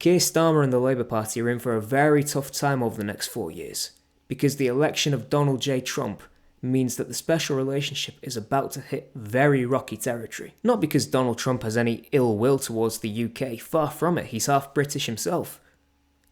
Keir Starmer and the Labour Party are in for a very tough time over the next 4 years, because the election of Donald J. Trump means that the special relationship is about to hit very rocky territory. Not because Donald Trump has any ill will towards the UK, far from it, he's half British himself.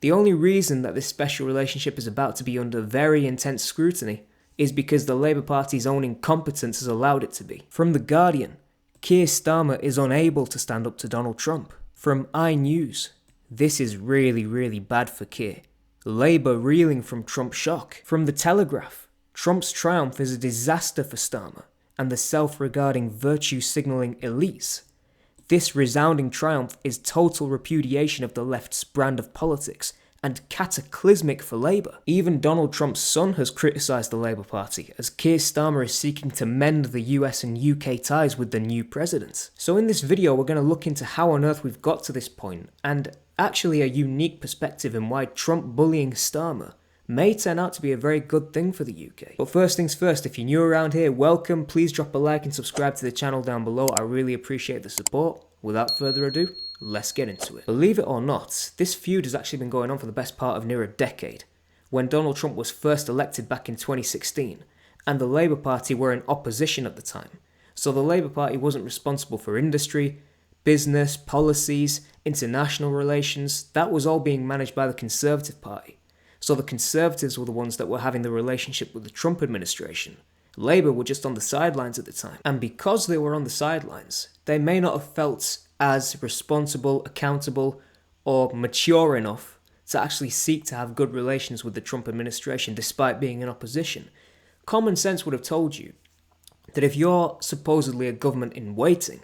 The only reason that this special relationship is about to be under very intense scrutiny is because the Labour Party's own incompetence has allowed it to be. From The Guardian, Keir Starmer is unable to stand up to Donald Trump. From iNews, this is really bad for Keir. Labour reeling from Trump shock. From The Telegraph, Trump's triumph is a disaster for Starmer and the self-regarding virtue-signalling elites. This resounding triumph is total repudiation of the left's brand of politics and cataclysmic for Labour. Even Donald Trump's son has criticised the Labour Party, as Keir Starmer is seeking to mend the US and UK ties with the new president. So in this video we're going to look into how on earth we've got to this point, and actually a unique perspective in why Trump bullying Starmer may turn out to be a very good thing for the UK. But first things first, if you're new around here, welcome, please drop a like and subscribe to the channel down below, I really appreciate the support. Without further ado, let's get into it. Believe it or not, this feud has actually been going on for the best part of near a decade, when Donald Trump was first elected back in 2016, and the Labour Party were in opposition at the time. So the Labour Party wasn't responsible for industry, business, policies, international relations, that was all being managed by the Conservative Party. So the Conservatives were the ones that were having the relationship with the Trump administration. Labour were just on the sidelines at the time. And because they were on the sidelines, they may not have felt as responsible, accountable, or mature enough to actually seek to have good relations with the Trump administration despite being in opposition. Common sense would have told you that if you're supposedly a government in waiting,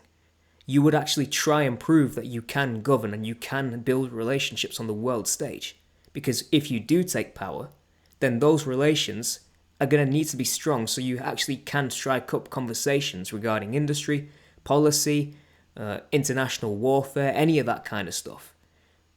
you would actually try and prove that you can govern and you can build relationships on the world stage. Because if you do take power, then those relations are going to need to be strong so you actually can strike up conversations regarding industry, policy, international warfare, any of that kind of stuff.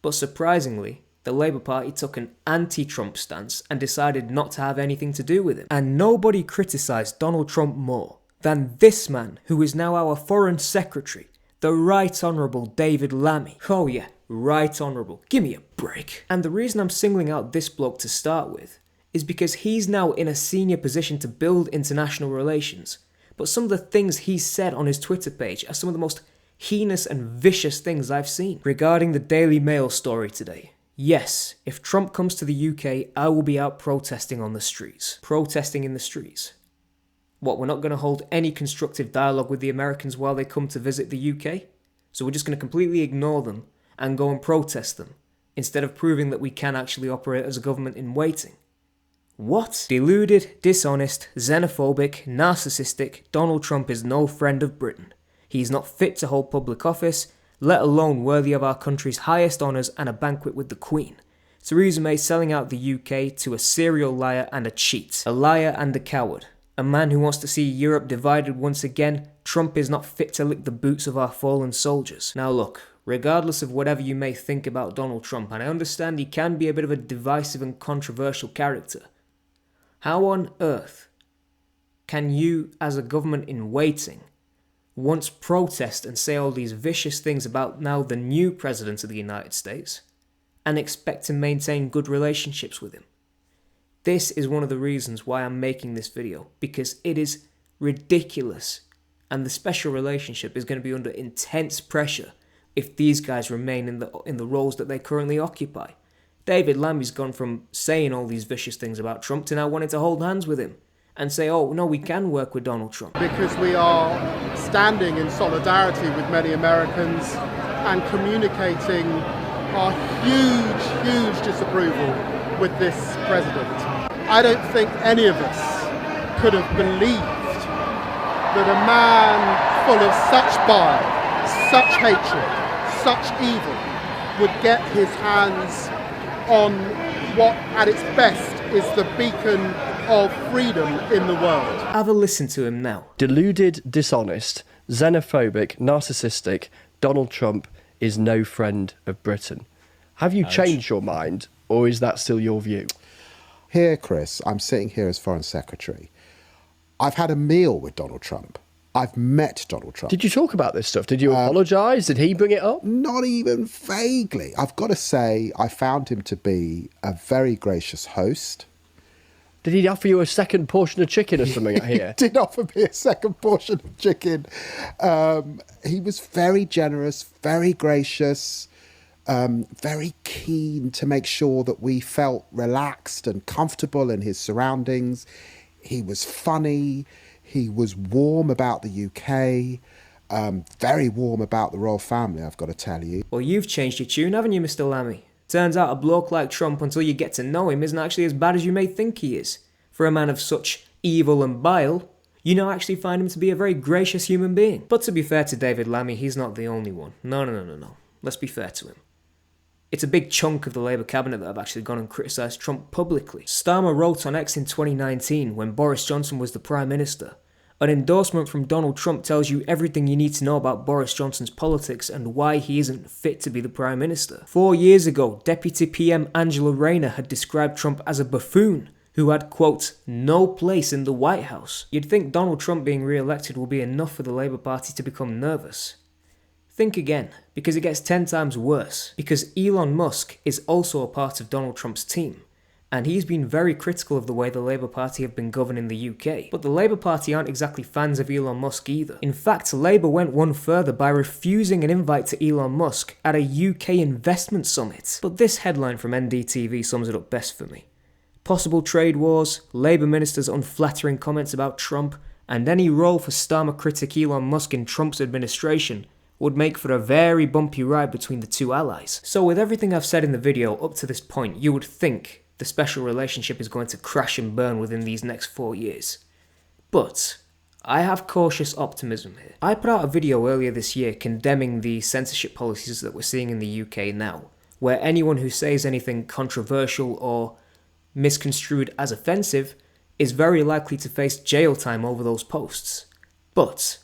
But surprisingly, the Labour Party took an anti-Trump stance and decided not to have anything to do with him. And nobody criticised Donald Trump more than this man who is now our Foreign Secretary, the Right Honourable David Lamy. Oh yeah, Right Honourable, give me a break. And the reason I'm singling out this bloke to start with is because he's now in a senior position to build international relations. But some of the things he said on his Twitter page are some of the most heinous and vicious things I've seen. Regarding the Daily Mail story today, yes, if Trump comes to the UK, I will be out protesting on the streets. Protesting in the streets. What, we're not going to hold any constructive dialogue with the Americans while they come to visit the UK? So we're just going to completely ignore them and go and protest them, instead of proving that we can actually operate as a government in waiting? What? Deluded, dishonest, xenophobic, narcissistic, Donald Trump is no friend of Britain. He is not fit to hold public office, let alone worthy of our country's highest honours and a banquet with the Queen. Theresa May selling out the UK to a serial liar and a cheat. A liar and a coward. A man who wants to see Europe divided once again. Trump is not fit to lick the boots of our fallen soldiers. Now look, regardless of whatever you may think about Donald Trump, and I understand he can be a bit of a divisive and controversial character, how on earth can you, as a government in waiting, once protest and say all these vicious things about now the new President of the United States and expect to maintain good relationships with him? This is one of the reasons why I'm making this video, because it is ridiculous and the special relationship is going to be under intense pressure if these guys remain in the roles that they currently occupy. David Lamy's gone from saying all these vicious things about Trump to now wanting to hold hands with him and say, oh, no, we can work with Donald Trump. Because we are standing in solidarity with many Americans and communicating our huge disapproval with this president. I don't think any of us could have believed that a man full of such bile, such hatred, such evil would get his hands on what at its best is the beacon of freedom in the world. Have a listen to him now. Deluded, dishonest, xenophobic, narcissistic, Donald Trump is no friend of Britain. Have you changed your mind, or is that still your view? Here, Chris, I'm sitting here as Foreign Secretary. I've had a meal with Donald Trump. I've met Donald Trump. Did you talk about this stuff? Did you apologise? Did he bring it up? Not even vaguely. I've got to say, I found him to be a very gracious host. Did he offer you a second portion of chicken or something out here? He did offer me a second portion of chicken. He was very generous, very gracious, very keen to make sure that we felt relaxed and comfortable in his surroundings. He was funny. He was warm about the UK. Very warm about the royal family, I've got to tell you. Well, you've changed your tune, haven't you, Mr. Lamy? Turns out a bloke like Trump, until you get to know him, isn't actually as bad as you may think he is. For a man of such evil and bile, you now actually find him to be a very gracious human being. But to be fair to David Lamy, he's not the only one. No. Let's be fair to him. It's a big chunk of the Labour cabinet that have actually gone and criticised Trump publicly. Starmer wrote on X in 2019, when Boris Johnson was the Prime Minister, "An endorsement from Donald Trump tells you everything you need to know about Boris Johnson's politics and why he isn't fit to be the Prime Minister." 4 years ago, Deputy PM Angela Rayner had described Trump as a buffoon who had, quote, "no place in the White House." You'd think Donald Trump being re-elected will be enough for the Labour Party to become nervous. Think again, because it gets 10 times worse. Because Elon Musk is also a part of Donald Trump's team, and he's been very critical of the way the Labour Party have been governing the UK. But the Labour Party aren't exactly fans of Elon Musk either. In fact, Labour went one further by refusing an invite to Elon Musk at a UK investment summit. But this headline from NDTV sums it up best for me. Possible trade wars, Labour ministers' unflattering comments about Trump, and any role for Starmer critic Elon Musk in Trump's administration would make for a very bumpy ride between the two allies. So with everything I've said in the video up to this point, you would think the special relationship is going to crash and burn within these next 4 years. But I have cautious optimism here. I put out a video earlier this year condemning the censorship policies that we're seeing in the UK now, where anyone who says anything controversial or misconstrued as offensive is very likely to face jail time over those posts. But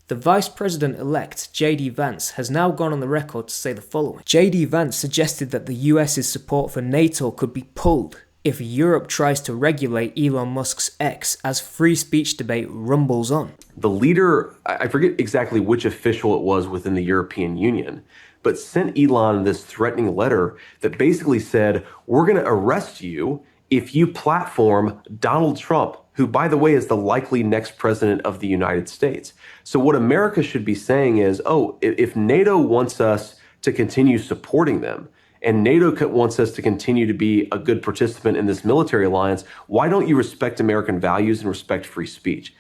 the Vice President-elect, J.D. Vance, has now gone on the record to say the following. J.D. Vance suggested that the US's support for NATO could be pulled if Europe tries to regulate Elon Musk's X as free speech debate rumbles on. The leader, I forget exactly which official it was within the European Union, but sent Elon this threatening letter that basically said, we're going to arrest you if you platform Donald Trump, who, by the way, is the likely next president of the United States. So what America should be saying is, if NATO wants us to continue supporting them, and NATO wants us to continue to be a good participant in this military alliance, why don't you respect American values and respect free speech?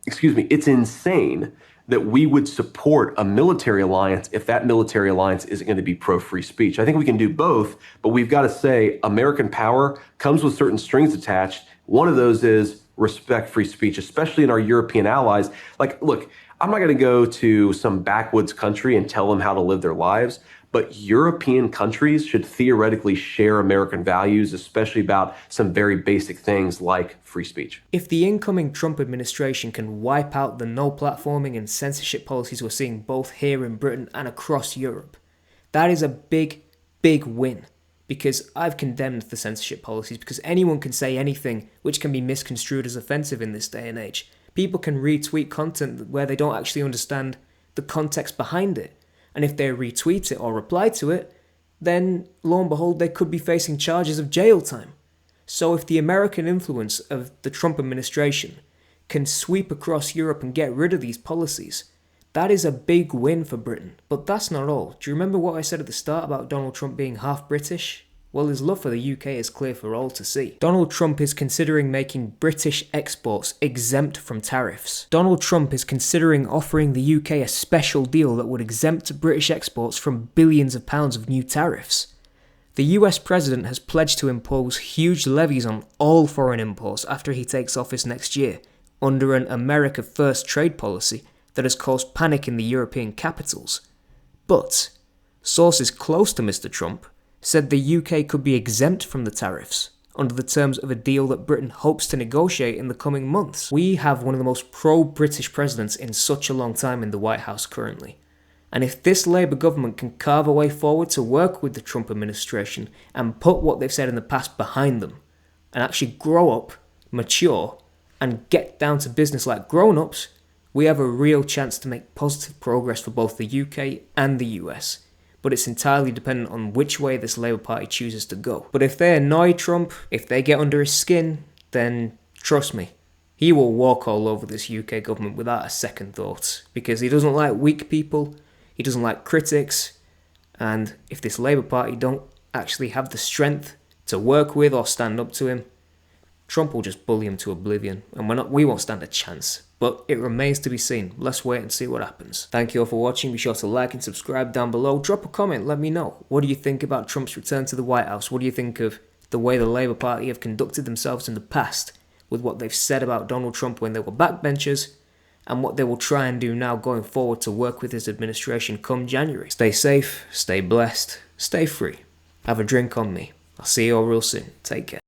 Excuse me, it's insane that we would support a military alliance if that military alliance isn't going to be pro-free speech. I think we can do both, but we've got to say American power comes with certain strings attached. One of those is respect free speech, especially in our European allies. Like, look, I'm not going to go to some backwoods country and tell them how to live their lives, but European countries should theoretically share American values, especially about some very basic things like free speech. If the incoming Trump administration can wipe out the no platforming and censorship policies we're seeing both here in Britain and across Europe, that is a big, big win. Because I've condemned the censorship policies because anyone can say anything which can be misconstrued as offensive in this day and age. People can retweet content where they don't actually understand the context behind it. And if they retweet it or reply to it, then lo and behold, they could be facing charges of jail time. So if the American influence of the Trump administration can sweep across Europe and get rid of these policies, that is a big win for Britain. But that's not all. Do you remember what I said at the start about Donald Trump being half British? Well, his love for the UK is clear for all to see. Donald Trump is considering making British exports exempt from tariffs. Donald Trump is considering offering the UK a special deal that would exempt British exports from billions of pounds of new tariffs. The US president has pledged to impose huge levies on all foreign imports after he takes office next year, under an America First trade policy that has caused panic in the European capitals. But sources close to Mr. Trump said the UK could be exempt from the tariffs under the terms of a deal that Britain hopes to negotiate in the coming months. We have one of the most pro-British presidents in such a long time in the White House currently. And if this Labour government can carve a way forward to work with the Trump administration and put what they've said in the past behind them, and actually grow up, mature, and get down to business like grown-ups, We have a real chance to make positive progress for both the UK and the US, but it's entirely dependent on which way this Labour Party chooses to go. But if they annoy Trump, if they get under his skin, then trust me, he will walk all over this UK government without a second thought, because he doesn't like weak people, he doesn't like critics, and if this Labour Party don't actually have the strength to work with or stand up to him, Trump will just bully him to oblivion, and we won't stand a chance. But it remains to be seen. Let's wait and see what happens. Thank you all for watching. Be sure to like and subscribe down below. Drop a comment, let me know. What do you think about Trump's return to the White House? What do you think of the way the Labour Party have conducted themselves in the past, with what they've said about Donald Trump when they were backbenchers, and what they will try and do now going forward to work with his administration come January? Stay safe, stay blessed, stay free. Have a drink on me. I'll see you all real soon. Take care.